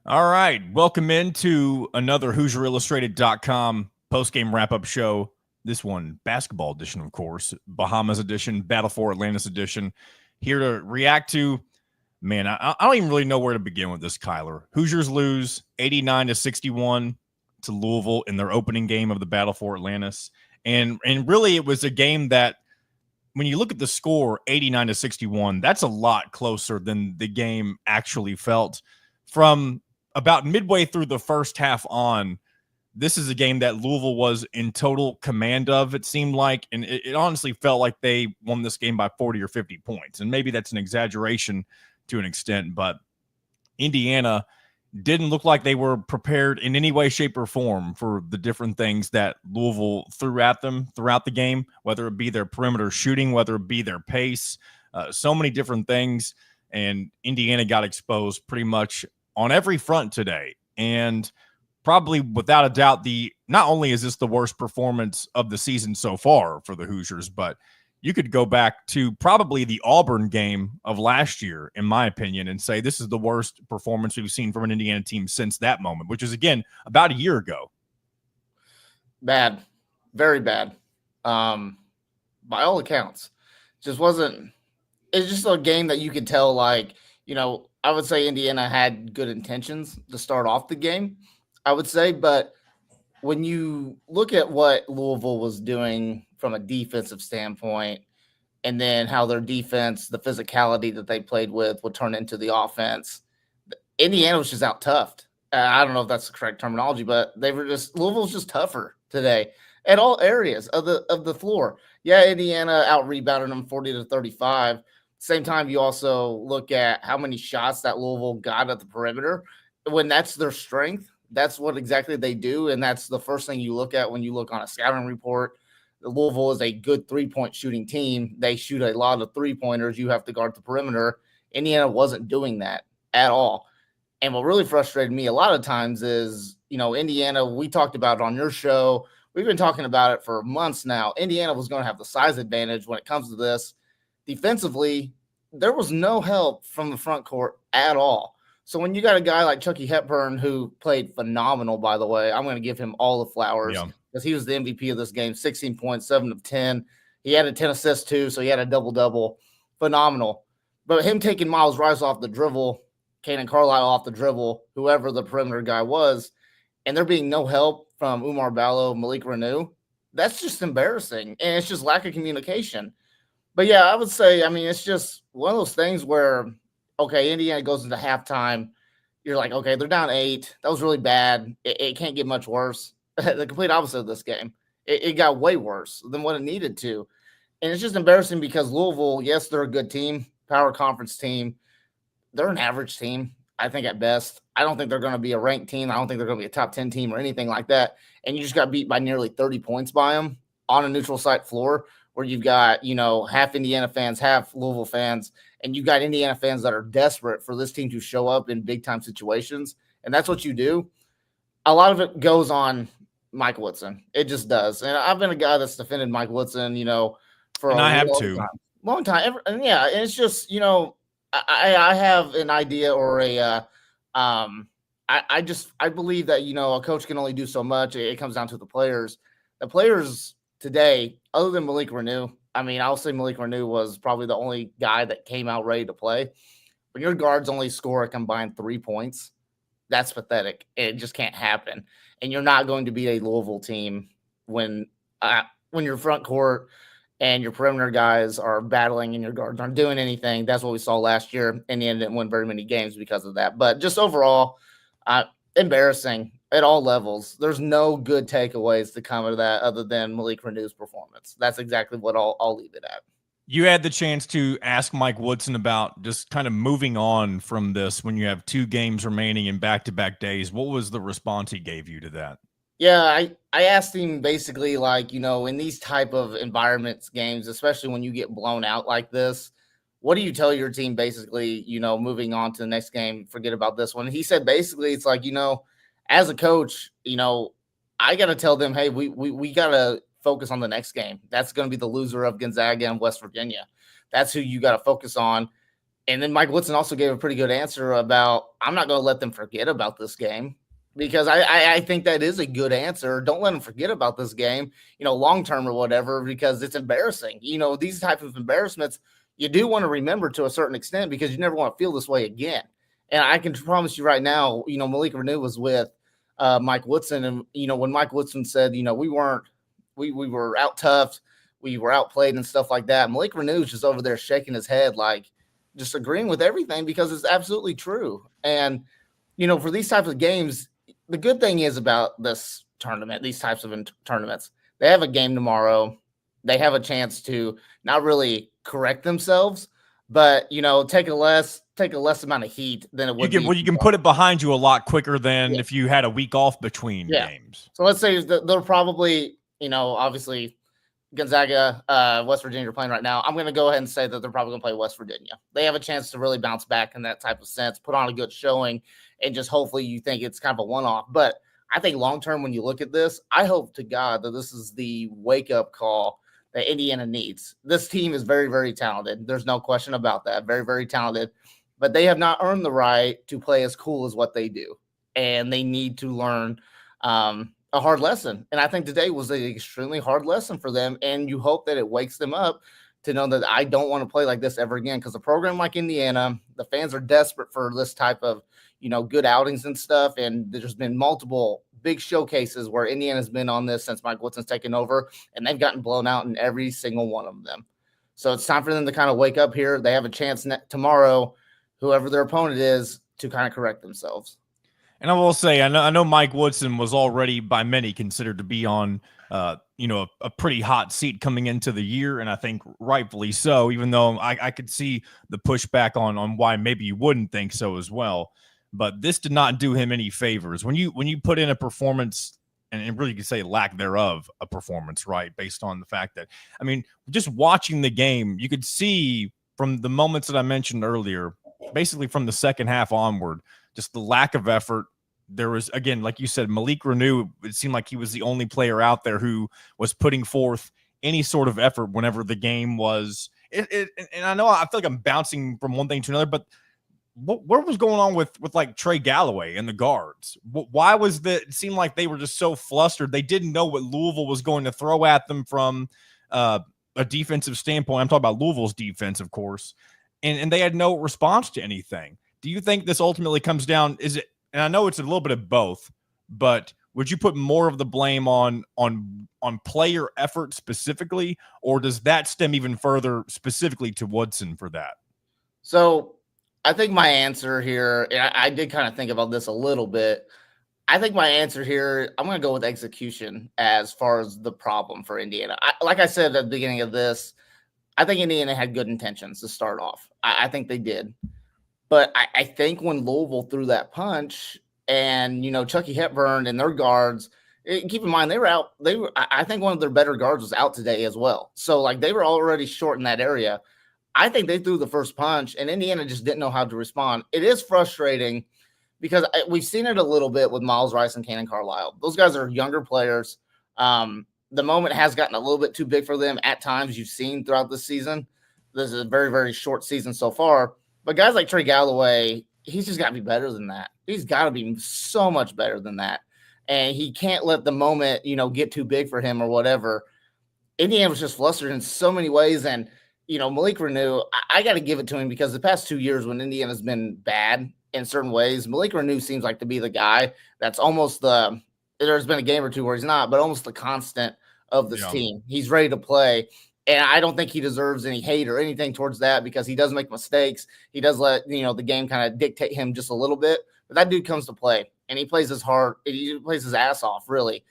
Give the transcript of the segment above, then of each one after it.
All right. Welcome into another HoosierIllustrated.com postgame wrap-up show. This one, basketball edition, of course. Bahamas edition, Battle for Atlantis edition. Here to react to, man, I don't even really know where to begin with this, Kyler. Hoosiers lose 89-61 to Louisville in their opening game of the Battle for Atlantis. And really, it was a game that, when you look at the score, 89-61, that's a lot closer than the game actually felt. From about midway through the first half on, this is a game that Louisville was in total command of, it seemed like, and it honestly felt like they won this game by 40 or 50 points. And maybe that's an exaggeration to an extent, but Indiana didn't look like they were prepared in any way, shape, or form for the different things that Louisville threw at them throughout the game, whether it be their perimeter shooting, whether it be their pace, so many different things. And Indiana got exposed pretty much on every front today. And probably without a doubt, not only is this the worst performance of the season so far for the Hoosiers, but you could go back to probably the Auburn game of last year, in my opinion, and say this is the worst performance we've seen from an Indiana team since that moment, which is, again, about a year ago. Bad. Very bad. By all accounts. It's just a game that you could tell, I would say Indiana had good intentions to start off the game, I would say, but when you look at what Louisville was doing from a defensive standpoint, and then how their defense, the physicality that they played with, would turn into the offense, Indiana was just out toughed. I don't know if that's the correct terminology, but Louisville was just tougher today at all areas of the floor. Yeah, Indiana out rebounded them 40-35. Same time, you also look at how many shots that Louisville got at the perimeter. When that's their strength, that's what exactly they do, and that's the first thing you look at when you look on a scouting report. Louisville is a good three-point shooting team. They shoot a lot of three-pointers. You have to guard the perimeter. Indiana wasn't doing that at all. And what really frustrated me a lot of times is, Indiana, we talked about it on your show. We've been talking about it for months now. Indiana was going to have the size advantage when it comes to this. Defensively, there was no help from the front court at all. So when you got a guy like Chucky Hepburn, who played phenomenal, by the way, I'm going to give him all the flowers because he was the MVP of this game, 16 points, 7 of 10. He had a 10 assists too, so he had a double-double. Phenomenal. But him taking Miles Rice off the dribble, Kanan Carlisle off the dribble, whoever the perimeter guy was, and there being no help from Umar Ballo, Malik Renew, that's just embarrassing. And it's just lack of communication. But yeah, I would say, it's just one of those things where, okay, Indiana goes into halftime. You're like, okay, they're down 8. That was really bad. It can't get much worse. The complete opposite of this game. It got way worse than what it needed to. And it's just embarrassing because Louisville, yes, they're a good team, power conference team. They're an average team, I think, at best. I don't think they're going to be a ranked team. I don't think they're going to be a top 10 team or anything like that. And you just got beat by nearly 30 points by them on a neutral site floor where you've got, half Indiana fans, half Louisville fans, and you've got Indiana fans that are desperate for this team to show up in big-time situations. And that's what you do. A lot of it goes on Mike Woodson. It just does. And I've been a guy that's defended Mike Woodson, for a long time. And it's just, I have an idea or I believe that, a coach can only do so much. It comes down to the players. The players today, other than Malik Renew, I'll say Malik Renew was probably the only guy that came out ready to play. When your guards only score a combined 3 points, that's pathetic. It just can't happen. And you're not going to beat a Louisville team when your front court and your perimeter guys are battling and your guards aren't doing anything. That's what we saw last year. Indiana didn't win very many games because of that. But just overall, embarrassing at all levels. There's no good takeaways to come out of that other than Malik Renew's performance. That's exactly what I'll leave it at. You had the chance to ask Mike Woodson about just kind of moving on from this when you have 2 games remaining in back-to-back days. What was the response he gave you to that? Yeah, I asked him basically, in these type of environments, games, especially when you get blown out like this, what do you tell your team basically, moving on to the next game, forget about this one? He said basically it's like, as a coach, I got to tell them, hey, we got to focus on the next game. That's going to be the loser of Gonzaga and West Virginia. That's who you got to focus on. And then Mike Woodson also gave a pretty good answer about, I'm not going to let them forget about this game, because I think that is a good answer. Don't let them forget about this game, long term or whatever, because it's embarrassing. These type of embarrassments, you do want to remember to a certain extent, because you never want to feel this way again. And I can promise you right now, Malik Renew was with Mike Woodson. And, when Mike Woodson said, we were out tough, we were outplayed and stuff like that, Malik Renew is just over there shaking his head, like just agreeing with everything, because it's absolutely true. And, for these types of games, the good thing is about this tournament, these types of tournaments, they have a game tomorrow. They have a chance to not really correct themselves, but, take a less amount of heat than it would be. You can put it behind you a lot quicker than if you had a week off between games. So let's say that they're probably, obviously Gonzaga, West Virginia are playing right now. I'm going to go ahead and say that they're probably going to play West Virginia. They have a chance to really bounce back in that type of sense, put on a good showing, and just hopefully you think it's kind of a one-off. But I think long-term, when you look at this, I hope to God that this is the wake-up call that Indiana needs. This team is very, very talented. There's no question about that. Very, very talented. But they have not earned the right to play as cool as what they do. And they need to learn a hard lesson. And I think today was an extremely hard lesson for them. And you hope that it wakes them up to know that I don't want to play like this ever again. Because a program like Indiana, the fans are desperate for this type of, good outings and stuff. And there's been multiple big showcases where Indiana's been on this since Mike Woodson's taken over, and they've gotten blown out in every single one of them. So it's time for them to kind of wake up here. They have a chance tomorrow, whoever their opponent is, to kind of correct themselves. And I will say, I know Mike Woodson was already by many considered to be on, a pretty hot seat coming into the year, and I think rightfully so, even though I could see the pushback on why maybe you wouldn't think so as well. But this did not do him any favors. When you put in a performance, and really you could say lack thereof, a performance, right, based on the fact that, just watching the game, you could see from the moments that I mentioned earlier, basically from the second half onward, just the lack of effort. There was, again, like you said, Malik Renew, it seemed like he was the only player out there who was putting forth any sort of effort whenever the game was. And I know I feel like I'm bouncing from one thing to another, but what was going on with like Trey Galloway and the guards? Why was it seemed like they were just so flustered? They didn't know what Louisville was going to throw at them from a defensive standpoint. I'm talking about Louisville's defense, of course. And they had no response to anything. Do you think this ultimately comes down, and I know it's a little bit of both, but would you put more of the blame on player effort specifically, or does that stem even further specifically to Woodson for that? So I think my answer here, and I did kind of think about this a little bit. I think my answer here, I'm going to go with execution as far as the problem for Indiana. Like I said at the beginning of this, I think Indiana had good intentions to start off. I think they did. But I think when Louisville threw that punch and, Chucky Hepburn and their guards, keep in mind, they were out. I think one of their better guards was out today as well. So, they were already short in that area. I think they threw the first punch, and Indiana just didn't know how to respond. It is frustrating because we've seen it a little bit with Miles Rice and Cannon Carlisle. Those guys are younger players. The moment has gotten a little bit too big for them at times. You've seen throughout this season. This is a very, very short season so far. But guys like Trey Galloway, he's just got to be better than that. He's got to be so much better than that. And he can't let the moment, get too big for him or whatever. Indiana was just flustered in so many ways. And, Malik Renew, I got to give it to him because the past 2 years when Indiana's been bad in certain ways, Malik Renew seems like to be the guy that's almost there's been a game or two where he's not, but almost the constant of this team. He's ready to play. And I don't think he deserves any hate or anything towards that because he does make mistakes. He does let, the game kind of dictate him just a little bit. But that dude comes to play, and he plays his heart. He plays his ass off, really.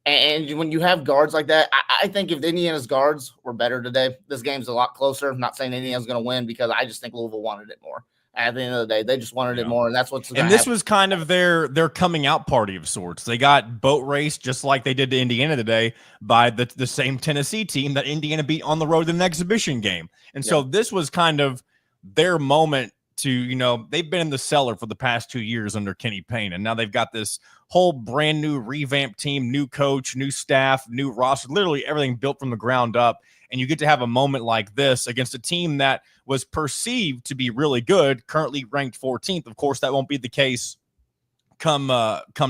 And when you have guards like that, I think if Indiana's guards were better today, this game's a lot closer. I'm not saying Indiana's going to win because I just think Louisville wanted it more. At the end of the day, they just wanted it more, and that's what's. And this was kind of their coming out party of sorts. They got boat raced just like they did to Indiana today by the same Tennessee team that Indiana beat on the road in an exhibition game. And so this was kind of their moment to, they've been in the cellar for the past 2 years under Kenny Payne, and now they've got this whole brand new revamped team, new coach, new staff, new roster, literally everything built from the ground up. And you get to have a moment like this against a team that was perceived to be really good, currently ranked 14th. Of course, that won't be the case come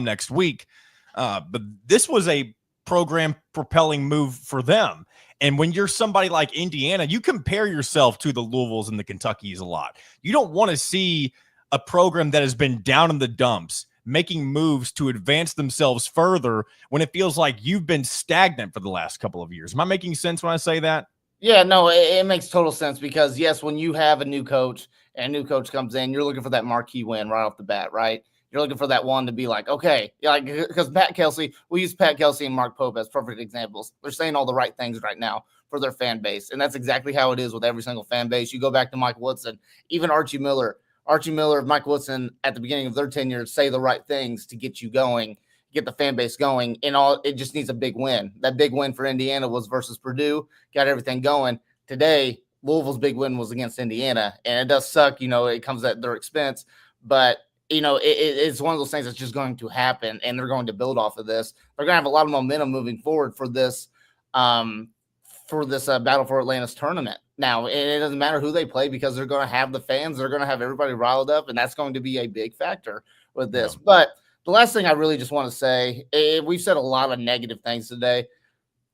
next week. But this was a program propelling move for them. And when you're somebody like Indiana, you compare yourself to the Louisvilles and the Kentuckys a lot. You don't want to see a program that has been down in the dumps making moves to advance themselves further when it feels like you've been stagnant for the last couple of years. Am I making sense when I say that? Yeah, no, it makes total sense because, yes, when you have a new coach and a new coach comes in, you're looking for that marquee win right off the bat, right? You're looking for that one to be like, okay, like, because Pat Kelsey, we use Pat Kelsey and Mark Pope as perfect examples. They're saying all the right things right now for their fan base, and that's exactly how it is with every single fan base. You go back to Mike Woodson, even Archie Miller, Mike Woodson at the beginning of their tenure say the right things to get you going, get the fan base going, and all it just needs a big win. That big win for Indiana was versus Purdue, got everything going. Today, Louisville's big win was against Indiana, and it does suck, it comes at their expense, but it's one of those things that's just going to happen, and they're going to build off of this. They're going to have a lot of momentum moving forward for this Battle for Atlantis tournament. Now, it doesn't matter who they play because they're going to have the fans. They're going to have everybody riled up, and that's going to be a big factor with this. Yeah. But the last thing I really just want to say, we've said a lot of negative things today.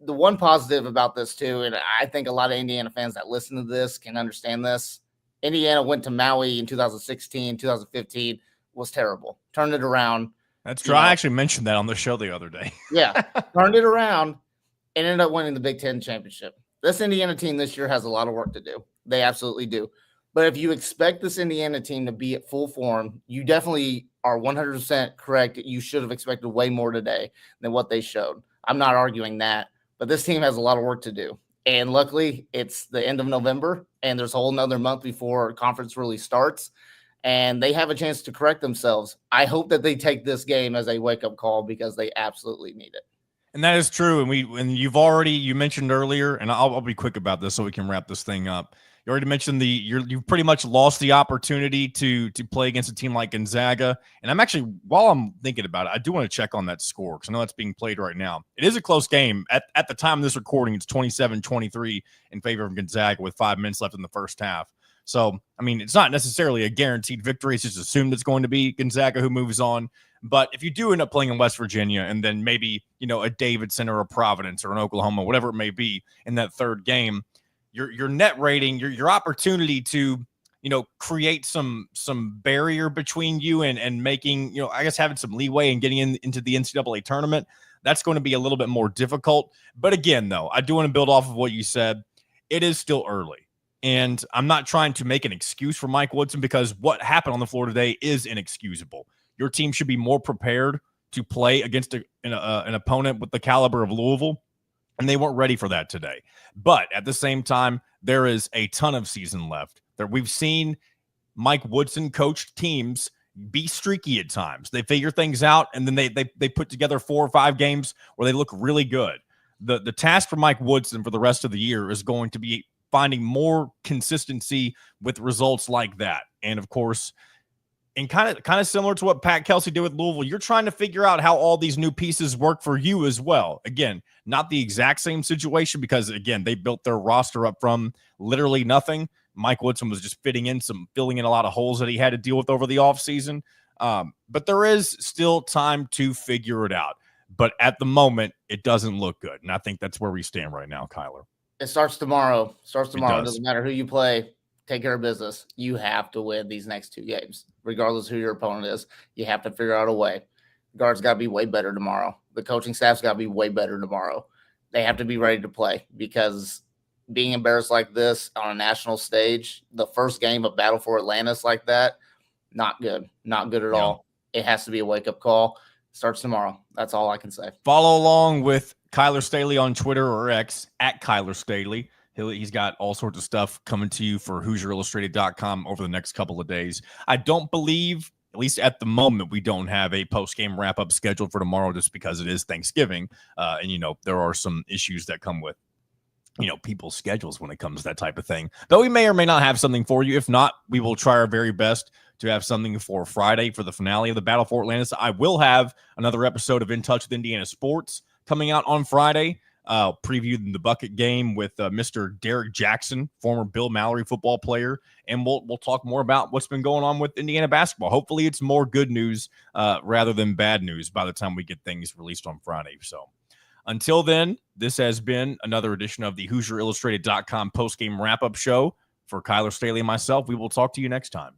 The one positive about this, too, and I think a lot of Indiana fans that listen to this can understand this, Indiana went to Maui in 2016, 2015, was terrible. Turned it around. That's true. I actually mentioned that on the show the other day. Yeah. Turned it around and ended up winning the Big Ten championship. This Indiana team this year has a lot of work to do. They absolutely do. But if you expect this Indiana team to be at full form, you definitely are 100% correct. You should have expected way more today than what they showed. I'm not arguing that. But this team has a lot of work to do. And luckily, it's the end of November, and there's a whole nother month before conference really starts. And they have a chance to correct themselves. I hope that they take this game as a wake-up call because they absolutely need it. And that is true. And you mentioned earlier, and I'll be quick about this so we can wrap this thing up. You already mentioned you've pretty much lost the opportunity to play against a team like Gonzaga. And I'm actually, while I'm thinking about it, I do want to check on that score because I know that's being played right now. It is a close game. At the time of this recording, it's 27-23 in favor of Gonzaga with 5 minutes left in the first half. So, I mean, it's not necessarily a guaranteed victory. It's just assumed it's going to be Gonzaga who moves on. But if you do end up playing in West Virginia and then maybe, a Davidson or a Providence or an Oklahoma, whatever it may be in that third game, your net rating, your opportunity to, create some barrier between you and making, I guess having some leeway and getting into the NCAA tournament, that's going to be a little bit more difficult. But again, though, I do want to build off of what you said. It is still early. And I'm not trying to make an excuse for Mike Woodson because what happened on the floor today is inexcusable. Your team should be more prepared to play against an opponent with the caliber of Louisville, and they weren't ready for that today. But at the same time, there is a ton of season left. We've seen Mike Woodson coach teams be streaky at times. They figure things out, and then they put together 4 or 5 games where they look really good. The task for Mike Woodson for the rest of the year is going to be finding more consistency with results like that. And of course, and kind of similar to what Pat Kelsey did with Louisville, you're trying to figure out how all these new pieces work for you as well. Again, not the exact same situation because, again, they built their roster up from literally nothing. Mike Woodson was just filling in a lot of holes that he had to deal with over the offseason. But there is still time to figure it out. But at the moment, it doesn't look good. And I think that's where we stand right now, Kyler. It starts tomorrow. It doesn't matter who you play. Take care of business. You have to win these next 2 games, regardless of who your opponent is. You have to figure out a way. Guards got to be way better tomorrow. The coaching staff's got to be way better tomorrow. They have to be ready to play because being embarrassed like this on a national stage, the first game of Battle for Atlantis like that, not good. Not good at all. It has to be a wake-up call. Starts tomorrow. That's all I can say. Follow along with Kyler Staley on Twitter or X at Kyler Staley. He's got all sorts of stuff coming to you for HoosierIllustrated.com over the next couple of days. I don't believe, at least at the moment, we don't have a post-game wrap-up scheduled for tomorrow just because it is Thanksgiving. And there are some issues that come with people's schedules when it comes to that type of thing. But we may or may not have something for you. If not, we will try our very best to have something for Friday for the finale of the Battle for Atlantis. I will have another episode of In Touch with Indiana Sports coming out on Friday. Previewing the bucket game with Mr. Derek Jackson, former Bill Mallory football player, and we'll talk more about what's been going on with Indiana basketball. Hopefully, it's more good news rather than bad news by the time we get things released on Friday. So, until then, this has been another edition of the HoosierIllustrated.com postgame wrap-up show. For Kyler Staley and myself, we will talk to you next time.